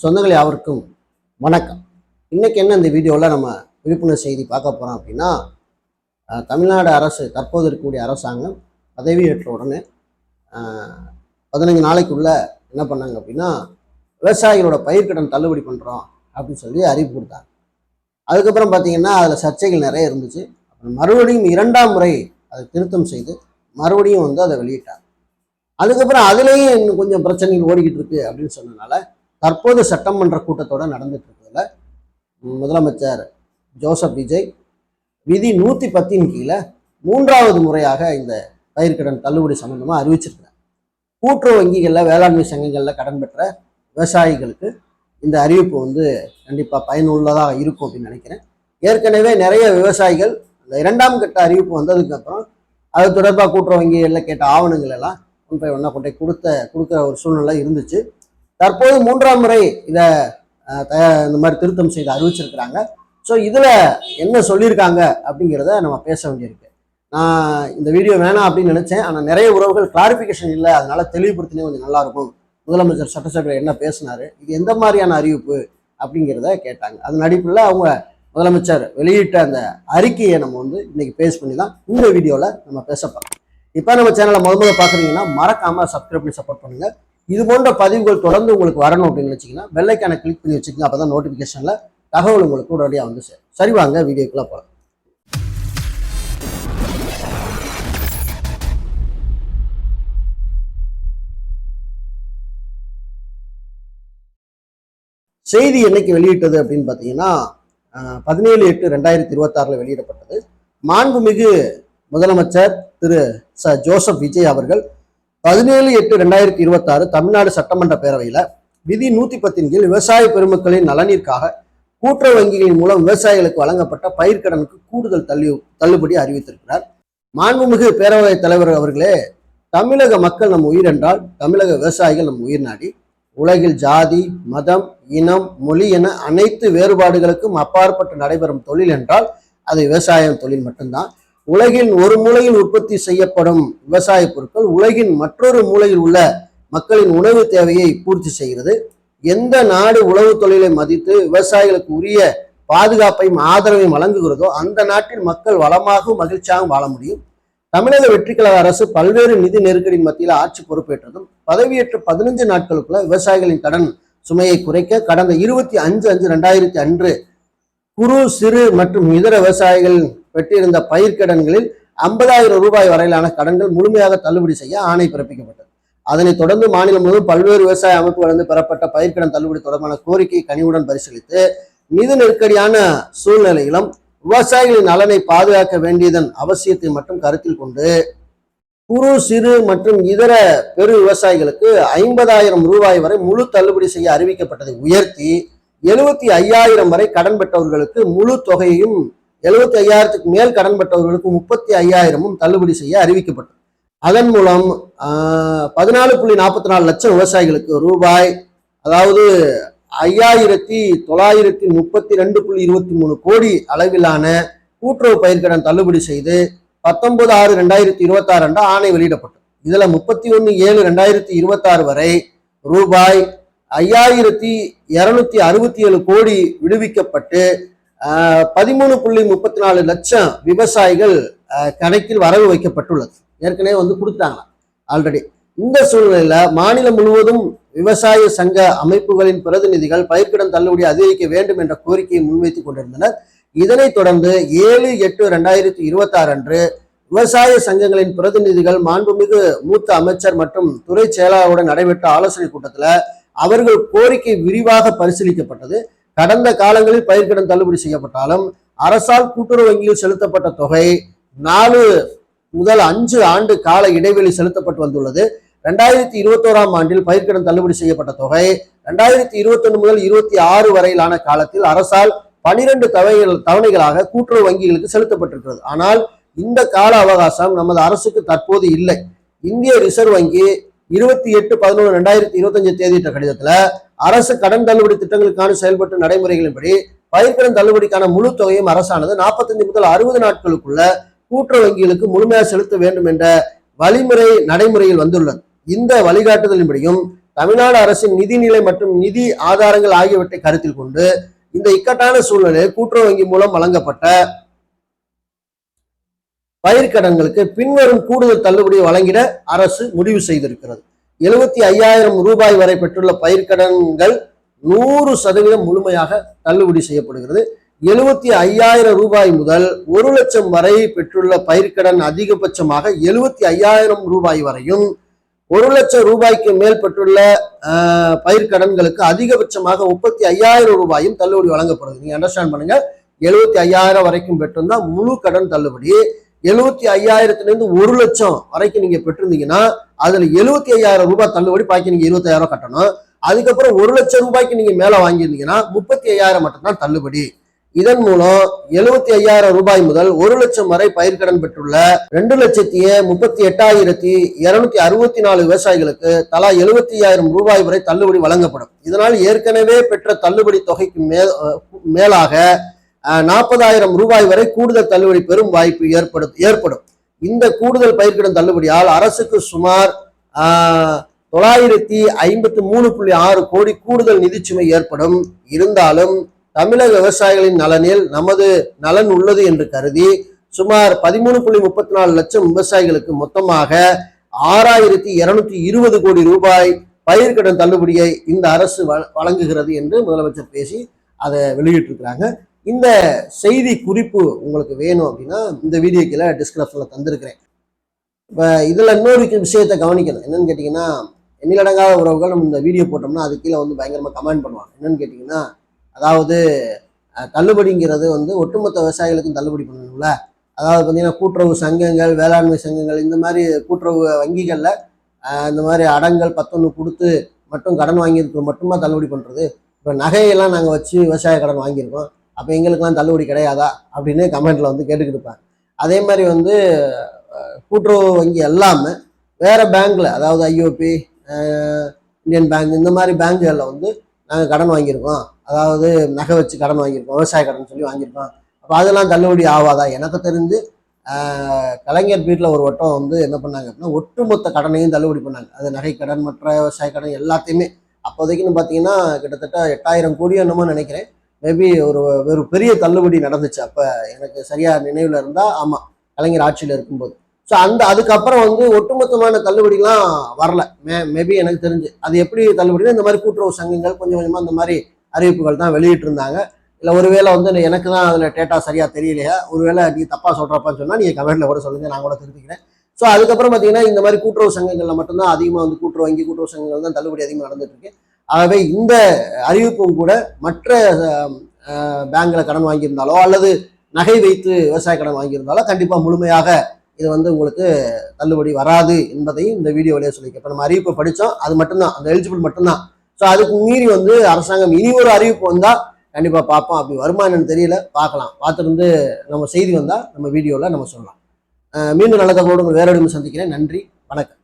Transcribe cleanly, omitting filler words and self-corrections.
சொந்தங்கள் யாவருக்கும் வணக்கம். இன்னைக்கு என்ன இந்த வீடியோவில் நம்ம விழிப்புணர்வு செய்தி பார்க்க போகிறோம் அப்படின்னா, தமிழ்நாடு அரசு தற்போது இருக்கக்கூடிய அரசாங்கம் பதவியேற்ற உடனே 15 நாளைக்குள்ள என்ன பண்ணாங்க அப்படின்னா, விவசாயிகளோட பயிர்க்கடன் தள்ளுபடி பண்ணுறோம் அப்படின்னு சொல்லி அறிவிப்பு கொடுத்தாங்க. அதுக்கப்புறம் பார்த்தீங்கன்னா அதில் சர்ச்சைகள் நிறைய இருந்துச்சு. அப்புறம் மறுபடியும் 2ஆம் முறை அதை திருத்தம் செய்து மறுபடியும் அதை வெளியிட்டாங்க. அதுக்கப்புறம் அதுலேயும் இன்னும் கொஞ்சம் பிரச்சனைகள் ஓடிக்கிட்டு இருக்கு அப்படின்னு சொன்னதுனால தற்போது சட்டமன்ற கூட்டத்தோட நடந்துட்டு இருக்கிறதுல முதலமைச்சர் ஜோசப் விஜய் விதி 110 கீழே 3வது முறையாக இந்த பயிர்க்கடன் தள்ளுபடி சம்பந்தமாக அறிவிச்சிருக்கிறார். கூட்டுறவு வங்கிகளில் வேளாண்மை சங்கங்களில் கடன் பெற்ற விவசாயிகளுக்கு இந்த அறிவிப்பு கண்டிப்பாக பயனுள்ளதாக இருக்கும் அப்படின்னு நினைக்கிறேன். ஏற்கனவே நிறைய விவசாயிகள் இந்த 2ஆம் கட்ட அறிவிப்பு வந்ததுக்கப்புறம் அது தொடர்பாக கூட்டுறவு வங்கிகளில் கேட்ட ஆவணங்கள் எல்லாம் கொண்டு கொடுக்குற ஒரு சூழ்நிலை இருந்துச்சு. தற்போது 3ஆம் முறை இதை இந்த மாதிரி திருத்தம் செய்து அறிவிச்சிருக்கிறாங்க. ஸோ இதில் என்ன சொல்லியிருக்காங்க அப்படிங்கிறத நம்ம பேச வேண்டியிருக்கு. நான் இந்த வீடியோ வேணாம் அப்படின்னு நினச்சேன். ஆனால் நிறைய உறவுகள் கிளாரிஃபிகேஷன் இல்லை, அதனால தெளிவுபடுத்தினே கொஞ்சம் நல்லாயிருக்கும். முதலமைச்சர் சட்டசபையில் என்ன பேசினார், இது எந்த மாதிரியான அறிவிப்பு அப்படிங்கிறத கேட்டாங்க. அதன் அடிப்படையில் அவங்க முதலமைச்சர் வெளியிட்ட அந்த அறிக்கையை நம்ம இன்னைக்கு பேஸ் பண்ணி தான் இந்த வீடியோவில் நம்ம பேச போகிறோம். இப்போ நம்ம சேனலை முதல்ல பார்க்குறீங்கன்னா மறக்காமல் சப்ஸ்கிரைப் பண்ணி சப்போர்ட் பண்ணுங்கள். இது போன்ற பதிவுகள் தொடர்ந்து உங்களுக்கு வரணும் அப்படின்னு நினச்சிங்கன்னா பெல் ஐக்கானை கிளிக் பண்ணி வச்சுக்கோங்க. அப்போ தான் நோட்டிஃபிகேஷனில் தகவல் உங்களுக்கு உடனடியாக சேரும். சரி, வாங்க வீடியோக்குள்ளே போகலாம். செய்தி என்னைக்கு வெளியிட்டது அப்படின்னு பார்த்தீங்கன்னா 17/8/2026 வெளியிடப்பட்டது. மாண்புமிகு முதலமைச்சர் திரு ஜோசப் விஜய் அவர்கள் 17/8/2026 தமிழ்நாடு சட்டமன்ற பேரவையில் விதி 110 கீழ் விவசாய பெருமக்களின் நலனிற்காக கூட்டுறவு வங்கிகளின் மூலம் விவசாயிகளுக்கு வழங்கப்பட்ட பயிர்க்கடனுக்கு கூடுதல் தள்ளுபடி அறிவித்திருக்கிறார். மாண்புமிகு பேரவைத் தலைவர் அவர்களே, தமிழக மக்கள் நம் உயிர் என்றால் தமிழக விவசாயிகள் நம் உயிர் நாடி. உலகில் ஜாதி, மதம், இனம், மொழி என அனைத்து வேறுபாடுகளுக்கும் அப்பாற்பட்டு நடைபெறும் தொழில் என்றால் அது விவசாயம் தொழில் மட்டும்தான். உலகின் ஒரு மூலையில் உற்பத்தி செய்யப்படும் விவசாய பொருட்கள் உலகின் மற்றொரு மூலையில் உள்ள மக்களின் உணவு தேவையை பூர்த்தி செய்கிறது. எந்த நாடு உழவு தொழிலை மதித்து விவசாயிகளுக்கு உரிய பாதுகாப்பையும் ஆதரவையும் வழங்குகிறதோ அந்த நாட்டில் மக்கள் வளமாகவும் மகிழ்ச்சியாகவும் வாழ முடியும். தமிழக வெற்றிக்கழக அரசு பல்வேறு நிதி நெருக்கடியின் மத்தியில் ஆட்சி பொறுப்பேற்றதும் பதவியேற்ற 15 நாட்களுக்குள்ள விவசாயிகளின் கடன் சுமையை குறைக்க கடந்த 25/5/2000 அன்று குறு, சிறு மற்றும் இதர விவசாயிகள் பெற்றிருந்த பயிர்க்கடன்களில் 50,000 ரூபாய் வரையிலான கடன்கள் முழுமையாக தள்ளுபடி செய்ய ஆணை பிறப்பிக்கப்பட்டது. அதனைத் தொடர்ந்து மாநிலம் முழுவதும் பல்வேறு விவசாய அமைப்புகளிலிருந்து பெறப்பட்ட பயிர்க்கடன் தள்ளுபடி தொடர்பான கோரிக்கை கனிவுடன் பரிசீலித்து நிதி நெருக்கடியான சூழ்நிலையிலும் விவசாயிகளின் நலனை பாதுகாக்க வேண்டியதன் அவசியத்தை மட்டும் கருத்தில் கொண்டு குறு, சிறு மற்றும் இதர பெரு விவசாயிகளுக்கு 50,000 ரூபாய் வரை முழு தள்ளுபடி செய்ய அறிவிக்கப்பட்டதை உயர்த்தி 75,000 வரை கடன் பெற்றவர்களுக்கு முழு தொகையையும் 75,000க்கு மேல் கடன் பெற்றவர்களுக்கு 35,000 தள்ளுபடி செய்ய அறிவிக்கப்பட்டது. அதன் மூலம் 14.44 லட்சம் விவசாயிகளுக்கு ரூபாய், அதாவது 5,932.23 கோடி அளவிலான கூட்டுறவு பயிர்க்கடன் தள்ளுபடி செய்து 19/6/2026 அன்று ஆணை வெளியிடப்பட்டது. இதுல 31/7/2026 வரை ரூபாய் 5,267 கோடி விடுவிக்கப்பட்டு 13.34 லட்சம் விவசாயிகள் கணக்கில் வரவு வைக்கப்பட்டுள்ளது. ஏற்கனவே கொடுத்துட்டாங்க ஆல்ரெடி. இந்த சூழ்நிலையில மாநிலம் முழுவதும் விவசாய சங்க அமைப்புகளின் பிரதிநிதிகள் பயிர்க்கடன் தள்ளுபடி அதிகரிக்க வேண்டும் என்ற கோரிக்கையை முன்வைத்துக் கொண்டிருந்தனர். இதனைத் தொடர்ந்து 7/8/2026 அன்று விவசாய சங்கங்களின் பிரதிநிதிகள் மாண்புமிகு மூத்த அமைச்சர் மற்றும் துறை செயலாளருடன் நடைபெற்ற ஆலோசனை கூட்டத்தில் அவர்கள் கோரிக்கை விரிவாக பரிசீலிக்கப்பட்டது. கடந்த காலங்களில் பயிர்க்கடன் தள்ளுபடி செய்யப்பட்டாலும் அரசால் கூட்டுறவு வங்கியில் செலுத்தப்பட்ட தொகை 4 முதல் 5 ஆண்டு கால இடைவெளி செலுத்தப்பட்டு வந்துள்ளது. 2021ஆம் ஆண்டில் பயிர்க்கடன் தள்ளுபடி செய்யப்பட்ட தொகை 2021 முதல் 26 வரையிலான காலத்தில் அரசால் 12 தவணைகளாக கூட்டுறவு வங்கிகளுக்கு செலுத்தப்பட்டிருக்கிறது. ஆனால் இந்த கால அவகாசம் நமது அரசுக்கு தற்போது இல்லை. இந்திய ரிசர்வ் வங்கி 28/11/2025 தேதியிட்ட கடிதத்துல அரசு கடன் தள்ளுபடி திட்டங்களுக்கான செயல்பட்டு நடைமுறைகளின்படி பயிர்க்கடன் தள்ளுபடிக்கான முழு தொகையும் அரசானது 45 முதல் 60 நாட்களுக்குள்ள கூட்டுறவு வங்கிகளுக்கு முழுமையாக செலுத்த வேண்டும் என்ற வழிமுறை நடைமுறையில் வந்துள்ளது. இந்த வழிகாட்டுதலின்படியும் தமிழ்நாடு அரசின் நிதிநிலை மற்றும் நிதி ஆதாரங்கள் ஆகியவற்றை கருத்தில் கொண்டு இந்த இக்கட்டான சூழ்நிலையில் கூட்டுறவு வங்கி மூலம் வழங்கப்பட்ட பயிர்க்கடன்களுக்கு பின்வரும் கூடுதல் தள்ளுபடியை வழங்கிட அரசு முடிவு செய்திருக்கிறது. 75,000 ரூபாய் வரை பெற்றுள்ள பயிர்க்கடன்கள் 100% முழுமையாக தள்ளுபடி செய்யப்படுகிறது. 75,000 ரூபாய் முதல் 1 லட்சம் வரை பெற்றுள்ள பயிர்க்கடன் அதிகபட்சமாக 75,000 ரூபாய் வரையும், 1 லட்சம் ரூபாய்க்கு மேல் பெற்றுள்ள பயிர்க்கடன்களுக்கு அதிகபட்சமாக 35,000 ரூபாயும் தள்ளுபடி வழங்கப்படுது. நீங்க அண்டர்ஸ்டாண்ட் பண்ணுங்க. 75,000 வரைக்கும் பெற்றிருந்தா முழு கடன் தள்ளுபடி. 75,000 1 லட்சம் வரைக்கும் நீங்க பெற்றிருந்தீங்கன்னா அதுல 75,000 ரூபாய் தள்ளுபடி, பாக்கி நீங்க 25,000 கட்டணும். அதுக்கப்புறம் 1 லட்சம் ரூபாய்க்கு நீங்க மேல வாங்கியிருந்தீங்கன்னா 35,000 மட்டும்தான் தள்ளுபடி. இதன் மூலம் 75,000 ரூபாய் முதல் 1 லட்சம் வரை பயிர்க்கடன் பெற்றுள்ள 2,38,264 விவசாயிகளுக்கு தலா 75,000 ரூபாய் வரை தள்ளுபடி வழங்கப்படும். இதனால் ஏற்கனவே பெற்ற தள்ளுபடி தொகைக்கு மேலாக 40,000 ரூபாய் வரை கூடுதல் தள்ளுபடி பெறும் வாய்ப்பு ஏற்படும். இந்த கூடுதல் பயிர்க்கடன் தள்ளுபடியால் அரசுக்கு சுமார் 953.6 கோடி கூடுதல் நிதிச்சுமை ஏற்படும். இருந்தாலும் தமிழக விவசாயிகளின் நலனில் நமது நலன் உள்ளது என்று கருதி சுமார் 13.34 லட்சம் விவசாயிகளுக்கு மொத்தமாக 6,220 கோடி ரூபாய் பயிர்க்கடன் தள்ளுபடியை இந்த அரசு வழங்குகிறது என்று முதலமைச்சர் பேசி அதை வெளியிட்டிருக்கிறாங்க. இந்த செய்தி குறிப்பு உங்களுக்கு வேணும் அப்படின்னா இந்த வீடியோ கீழே டிஸ்கிரிப்ஷன்ல தந்திருக்கிறேன். இப்போ இதில் இன்னொரு விஷயத்தை கவனிக்கணும். என்னன்னு கேட்டிங்கன்னா, எண்ணிலடங்காத உறவுகள் நம்ம இந்த வீடியோ போட்டோம்னா அது கீழே பயங்கரமாக கமெண்ட் பண்ணுவாங்க. என்னன்னு கேட்டிங்கன்னா, அதாவது தள்ளுபடிங்கிறது ஒட்டுமொத்த விவசாயிகளுக்கும் தள்ளுபடி பண்ணணும்ல. அதாவது பார்த்தீங்கன்னா கூட்டுறவு சங்கங்கள், வேளாண்மை சங்கங்கள், இந்த மாதிரி கூட்டுறவு வங்கிகளில் இந்த மாதிரி அடங்கல் 11 கொடுத்து மட்டும் கடன் வாங்கியிருக்க மட்டுமா தள்ளுபடி பண்ணுறது? இப்போ நகையெல்லாம் நாங்கள் வச்சு விவசாய கடன் வாங்கியிருக்கோம், அப்போ எங்களுக்கெல்லாம் தள்ளுபடி கிடையாதா அப்படின்னு கமெண்ட்ல கேட்டுக்கிட்டு இருப்பாங்க. அதே மாதிரி கூட்டுறவு வங்கி எல்லாமே வேற பேங்க்ல, அதாவது ஐஓபி, இந்தியன் பேங்க், இந்த மாதிரி பேங்குகளில் நாங்கள் கடன் வாங்கியிருக்கோம், அதாவது நகை வச்சு கடன் வாங்கியிருக்கோம், விவசாய கடன் சொல்லி வாங்கியிருக்கோம், அப்போ அதெல்லாம் தள்ளுபடி ஆகாதா? எனக்கு தெரிஞ்சு கலைஞர் வீட்டில் ஒரு வட்டம் என்ன பண்ணாங்க அப்படின்னா ஒட்டுமொத்த கடனையும் தள்ளுபடி பண்ணாங்க. அது நகை கடன், மற்ற விவசாய கடன் எல்லாத்தையுமே. அப்போதைக்குன்னு பார்த்தீங்கன்னா கிட்டத்தட்ட 8,000 கோடி என்னமோ நினைக்கிறேன். மேபி ஒரு பெரிய தள்ளுபடி நடந்துச்சு. அப்போ எனக்கு சரியா நினைவில் இருந்தால் ஆமாம், கலைஞர் ஆட்சியில் இருக்கும்போது. ஸோ அதுக்கப்புறம் ஒட்டுமொத்தமான தள்ளுபடிலாம் வரல. மேபி எனக்கு தெரிஞ்சு அது எப்படி தள்ளுபடினா இந்த மாதிரி கூட்டுறவு சங்கங்கள் கொஞ்சம் கொஞ்சமாக இந்த மாதிரி அறிவிப்புகள் தான் வெளியிட்டு இருந்தாங்க. இல்லை ஒருவேளை எனக்கு தான் அதில் டேட்டா சரியாக தெரியலையா, ஒருவேளை நீ தப்பாக சொல்கிறப்பான்னு சொன்னால் நீங்கள் கமெண்ட்டில் கூட சொல்லுங்கள், நான் கூட திருத்திக்கிறேன். ஸோ அதுக்கப்புறம் பார்த்தீங்கன்னா இந்த மாதிரி கூட்டுறவு சங்கங்களில் மட்டும்தான் அதிகமாக கூட்டுறவு வங்கி, கூட்டுறவு சங்கங்கள் தான் தள்ளுபடி அதிகமாக நடந்துட்டு இருக்கு. ஆகவே இந்த அறிவிப்பும் கூட மற்ற பேங்க்ல கடன் வாங்கியிருந்தாலோ அல்லது நகை வைத்து விவசாய கடன் வாங்கியிருந்தாலோ கண்டிப்பாக முழுமையாக இது உங்களுக்கு தள்ளுபடி வராது என்பதையும் இந்த வீடியோவிலேயே சொல்லியிருக்கேன். இப்போ நம்ம அறிவிப்பை படித்தோம், அது மட்டும்தான், அந்த எலிஜிபிள் மட்டும்தான். ஸோ அதுக்கு மீறி அரசாங்கம் இனி ஒரு அறிவிப்பு வந்தால் கண்டிப்பாக பார்ப்போம். அப்படி வருமா என்னன்னு தெரியல, பார்க்கலாம். பார்த்துருந்து நம்ம செய்தி வந்தால் நம்ம வீடியோவில் நம்ம சொல்லலாம். மீண்டும் நல்ல தகவலோடு வேற சந்திக்கிறேன். நன்றி, வணக்கம்.